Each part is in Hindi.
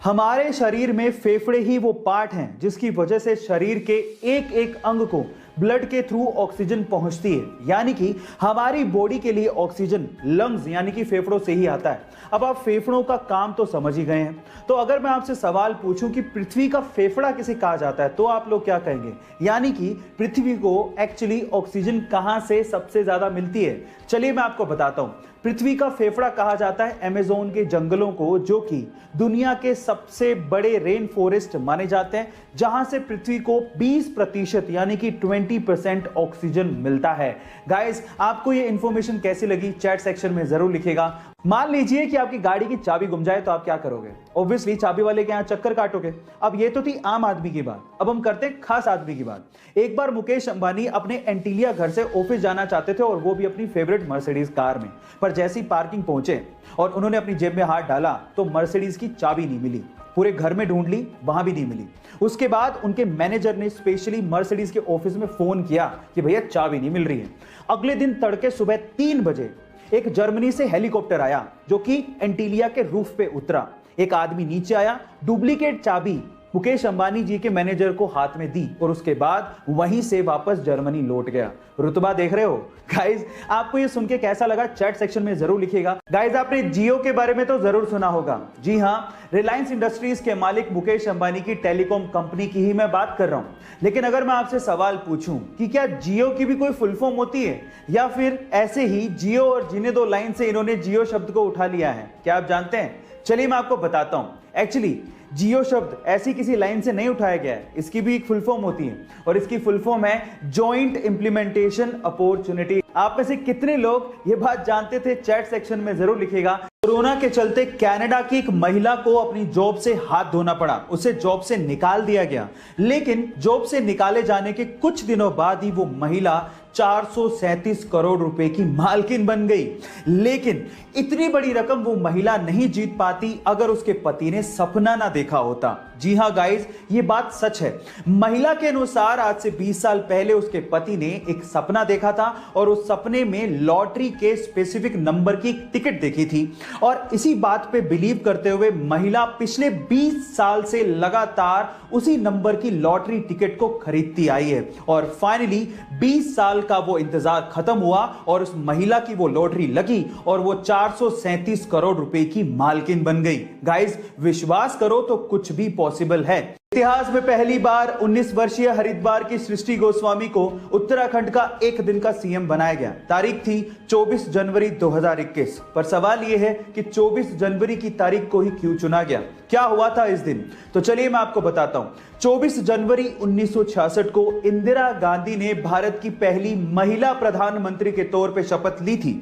हमारे शरीर में फेफड़े ही वो पार्ट हैं जिसकी वजह से शरीर के एक एक अंग को ब्लड के थ्रू ऑक्सीजन पहुंचती है। यानी कि हमारी बॉडी के लिए ऑक्सीजन लंग्स यानी कि फेफड़ों से ही आता है। अब आप फेफड़ों का काम तो समझ ही गए हैं, तो अगर मैं आपसे सवाल पूछूं कि पृथ्वी का फेफड़ा किसे कहा जाता है तो आप लोग क्या कहेंगे? यानी कि पृथ्वी को एक्चुअली ऑक्सीजन कहां से सबसे ज्यादा मिलती है? चलिए मैं आपको बताता हूं। पृथ्वी का फेफड़ा कहा जाता है अमेज़न के जंगलों को, जो कि दुनिया के सबसे बड़े रेन फॉरेस्ट माने जाते हैं, जहां से पृथ्वी को 20% यानी कि 20% ऑक्सीजन मिलता है। गाइस, आपको ये इंफॉर्मेशन कैसी लगी चैट सेक्शन में जरूर लिखिएगा। मान लीजिए कि आपकी गाड़ी की चाबी गुम जाए तो आप क्या करोगे? ऑब्वियसली चाबी वाले के यहां चक्कर काटोगे। अब ये तो थी आम आदमी की बात, अब हम करते हैं खास आदमी की बात। एक बार मुकेश अंबानी अपने एंटीलिया घर से ऑफिस जाना चाहते थे और वो भी अपनी फेवरेट मर्सिडीज कार में, पर जैसी पार्किंग पहुंचे और उन्होंने अपनी जेब में हाथ डाला तो मर्सिडीज की चाबी नहीं मिली। पूरे घर में ढूंढ ली, वहां भी नहीं मिली। उसके बाद उनके मैनेजर ने स्पेशली मर्सिडीज के ऑफिस में फोन किया कि भैया चाबी नहीं मिल रही है। अगले दिन तड़के सुबह 3 बजे एक जर्मनी से हेलीकॉप्टर आया जो कि एंटीलिया के रूफ पे उतरा। एक आदमी नीचे आया, डुप्लीकेट चाबी मुकेश अंबानी जी के मैनेजर को हाथ में दी और उसके बाद वहीं से वापस जर्मनी लौट गया। रुतबा देख रहे हो? गाइज, आपको ये सुन के कैसा लगा चैट सेक्शन में जरूर लिखिएगा। गाइज, आपने जियो के बारे में तो जरूर सुना होगा। जी हाँ, रिलायंस इंडस्ट्रीज के मालिक मुकेश अंबानी की टेलीकॉम कंपनी की ही मैं बात कर रहा हूं। लेकिन अगर मैं आपसे सवाल पूछूं कि क्या जियो की भी कोई फुल फॉर्म होती है, या फिर ऐसे ही जियो और जीने दो लाइन से इन्होंने जियो शब्द को उठा लिया है? क्या आप जानते हैं? चलिए मैं आपको बताता हूं। एक्चुअली जियो शब्द ऐसी किसी लाइन से नहीं उठाया गया है, इसकी भी एक फुल फॉर्म होती है और इसकी फुल फॉर्म है जॉइंट इंप्लीमेंटेशन अपॉर्चुनिटी। आप में से कितने लोग ये बात जानते थे? चैट सेक्शन में जरूर लिखिएगा। कोरोना के चलते कनाडा की एक महिला को अपनी जॉब से हाथ धोना पड़ा, उसे जॉब से निकाल दिया गया। लेकिन जॉब से निकाले जाने के कुछ दिनों बाद ही वो महिला 437 करोड़ रुपए की मालकिन बन गई। लेकिन इतनी बड़ी रकम वो महिला नहीं जीत पाती अगर उसके पति ने सपना ना देखा होता। जी हां गाइस, ये बात सच है। महिला के अनुसार आज से 20 साल पहले उसके पति ने एक सपना देखा था और उस सपने में लॉटरी के स्पेसिफिक नंबर की टिकट देखी थी और इसी बात पे बिलीव करते हुए महिला पिछले 20 साल से लगातार उसी नंबर की लॉटरी टिकट को खरीदती आई है और फाइनली 20 साल का वो इंतजार खत्म हुआ और उस महिला की वो लॉटरी लगी और वो 437 करोड़ रुपए की मालकिन बन गई। गाइस, विश्वास करो तो कुछ भी पॉसिबल है। इतिहास में पहली बार 19 वर्षीय हरिद्वार की सृष्टि गोस्वामी को उत्तराखंड का एक दिन का सीएम बनाया गया। तारीख थी 24 जनवरी 2021। पर सवाल यह है कि 24 जनवरी की तारीख को ही क्यों चुना गया? क्या हुआ था इस दिन? तो चलिए मैं आपको बताता हूं। 24 जनवरी 1966 को इंदिरा गांधी ने भारत की पहली महिला प्रधानमंत्री के तौर पे शपथ ली थी।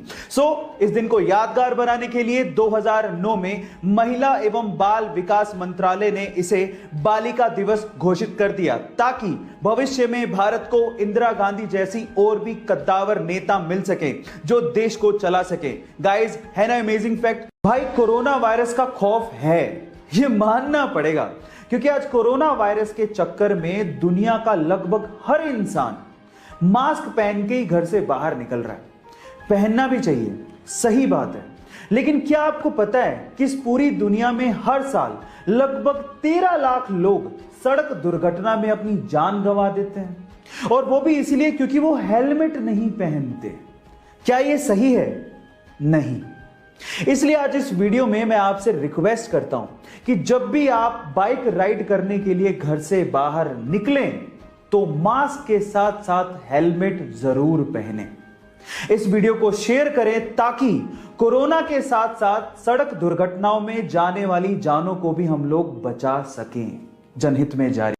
इस दिन को यादगार बनाने के लिए 2009 में महिला एवं बाल विकास मंत्रालय ने इसे बालिका दिवस घोषित कर दिया ताकि भविष्य में भारत को इंदिरा गांधी जैसी और भी कद्दावर नेता मिल सके जो देश को चला सके। गाइस, है ना अमेजिंग फैक्ट? भाई, कोरोना वायरस का खौफ है, ये मानना पड़ेगा, क्योंकि आज कोरोना वायरस के चक्कर में दुनिया का लगभग हर इंसान मास्क पहन के ही घर से बाहर निकल रहा है। पहनना भी चाहिए, सही बात है, लेकिन क्या आपको पता है कि इस पूरी दुनिया में हर साल लगभग 13 लाख लोग सड़क दुर्घटना में अपनी जान गंवा देते हैं, और वो भी इसलिए क्योंकि वो हेलमेट नहीं पहनते। क्या ये सही है? नहीं। इसलिए आज इस वीडियो में मैं आपसे रिक्वेस्ट करता हूं कि जब भी आप बाइक राइड करने के लिए घर से बाहर निकलें तो मास्क के साथ साथ हेलमेट जरूर पहनें। इस वीडियो को शेयर करें ताकि कोरोना के साथ साथ सड़क दुर्घटनाओं में जाने वाली जानों को भी हम लोग बचा सकें। जनहित में जारी।